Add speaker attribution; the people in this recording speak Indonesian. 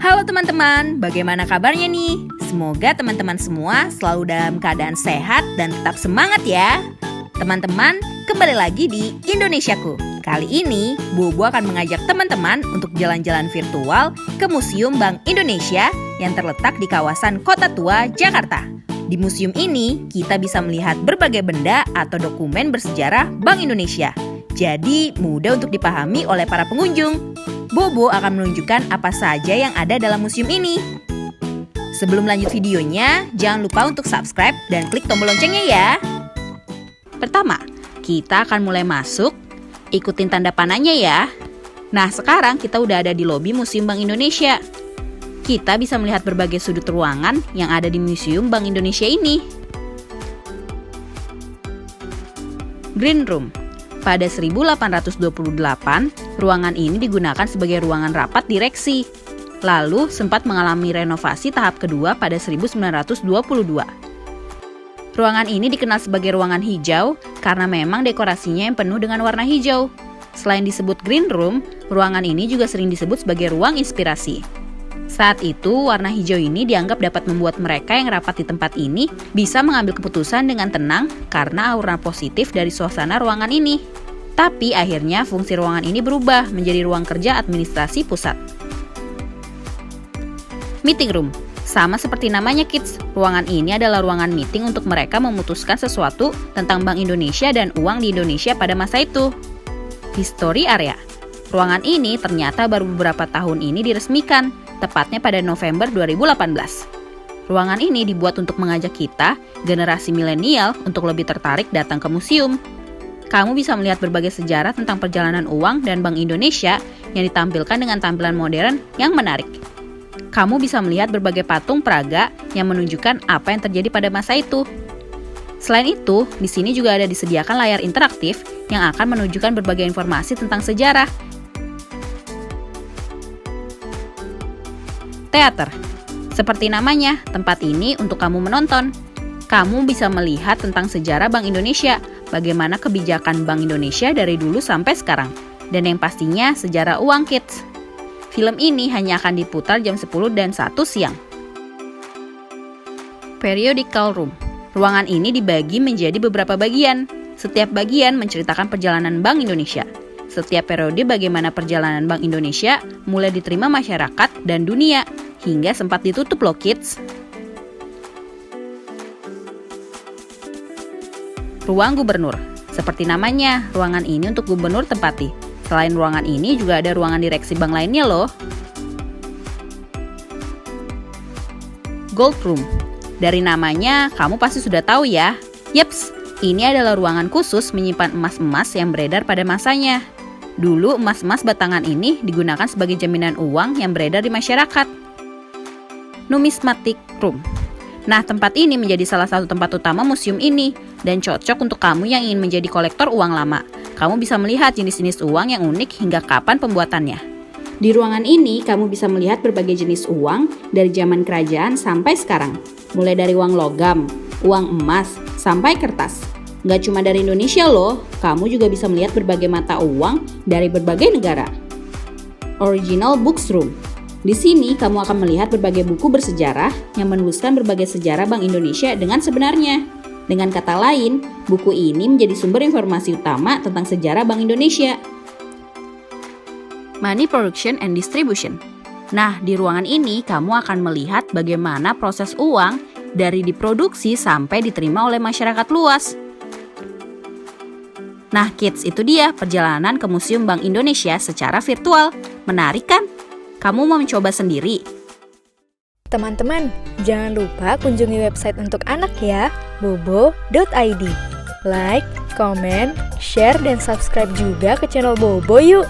Speaker 1: Halo teman-teman, bagaimana kabarnya nih? Semoga teman-teman semua selalu dalam keadaan sehat dan tetap semangat ya. Teman-teman, kembali lagi di Indonesiaku. Kali ini, Bobo akan mengajak teman-teman untuk jalan-jalan virtual ke Museum Bank Indonesia yang terletak di kawasan Kota Tua, Jakarta. Di museum ini, kita bisa melihat berbagai benda atau dokumen bersejarah Bank Indonesia. Jadi, mudah untuk dipahami oleh para pengunjung. Bobo akan menunjukkan apa saja yang ada dalam museum ini. Sebelum lanjut videonya, jangan lupa untuk subscribe dan klik tombol loncengnya ya. Pertama, kita akan mulai masuk. Ikutin tanda panahnya ya. Nah, sekarang kita udah ada di lobi Museum Bank Indonesia. Kita bisa melihat berbagai sudut ruangan yang ada di Museum Bank Indonesia ini. Green Room. Pada 1828, ruangan ini digunakan sebagai ruangan rapat direksi. Lalu sempat mengalami renovasi tahap kedua pada 1922. Ruangan ini dikenal sebagai ruangan hijau karena memang dekorasinya yang penuh dengan warna hijau. Selain disebut Green Room, ruangan ini juga sering disebut sebagai ruang inspirasi. Saat itu, warna hijau ini dianggap dapat membuat mereka yang rapat di tempat ini bisa mengambil keputusan dengan tenang karena aura positif dari suasana ruangan ini. Tapi akhirnya fungsi ruangan ini berubah menjadi ruang kerja administrasi pusat. Meeting Room. Sama seperti namanya Kids, ruangan ini adalah ruangan meeting untuk mereka memutuskan sesuatu tentang Bank Indonesia dan uang di Indonesia pada masa itu. History Area. Ruangan ini ternyata baru beberapa tahun ini diresmikan, tepatnya pada November 2018. Ruangan ini dibuat untuk mengajak kita, generasi milenial, untuk lebih tertarik datang ke museum. Kamu bisa melihat berbagai sejarah tentang perjalanan uang dan Bank Indonesia yang ditampilkan dengan tampilan modern yang menarik. Kamu bisa melihat berbagai patung peraga yang menunjukkan apa yang terjadi pada masa itu. Selain itu, di sini juga ada disediakan layar interaktif yang akan menunjukkan berbagai informasi tentang sejarah. Teater. Seperti namanya, tempat ini untuk kamu menonton. Kamu bisa melihat tentang sejarah Bank Indonesia, bagaimana kebijakan Bank Indonesia dari dulu sampai sekarang, dan yang pastinya sejarah uang Kids. Film ini hanya akan diputar jam 10 dan 1 siang. Periodical Room. Ruangan ini dibagi menjadi beberapa bagian. Setiap bagian menceritakan perjalanan Bank Indonesia. Setiap periode bagaimana perjalanan Bank Indonesia mulai diterima masyarakat dan dunia, hingga sempat ditutup loh Kids. Ruang Gubernur. Seperti namanya, ruangan ini untuk gubernur tempati. Selain ruangan ini juga ada ruangan direksi bank lainnya loh. Gold Room. Dari namanya, kamu pasti sudah tahu ya. Yeps, ini adalah ruangan khusus menyimpan emas-emas yang beredar pada masanya. Dulu emas-emas batangan ini digunakan sebagai jaminan uang yang beredar di masyarakat. Numismatic Room. Nah, tempat ini menjadi salah satu tempat utama museum ini dan cocok untuk kamu yang ingin menjadi kolektor uang lama. Kamu bisa melihat jenis-jenis uang yang unik hingga kapan pembuatannya. Di ruangan ini, kamu bisa melihat berbagai jenis uang dari zaman kerajaan sampai sekarang. Mulai dari uang logam, uang emas, sampai kertas. Nggak cuma dari Indonesia loh, kamu juga bisa melihat berbagai mata uang dari berbagai negara. Original Books Room. Di sini, kamu akan melihat berbagai buku bersejarah yang menuliskan berbagai sejarah Bank Indonesia dengan sebenarnya. Dengan kata lain, buku ini menjadi sumber informasi utama tentang sejarah Bank Indonesia. Money Production and Distribution. Nah, di ruangan ini kamu akan melihat bagaimana proses uang dari diproduksi sampai diterima oleh masyarakat luas. Nah, Kids, itu dia perjalanan ke Museum Bank Indonesia secara virtual. Menarik kan? Kamu mau mencoba sendiri?
Speaker 2: Teman-teman, jangan lupa kunjungi website untuk anak ya, bobo.id. Like, comment, share, dan subscribe juga ke channel Bobo yuk!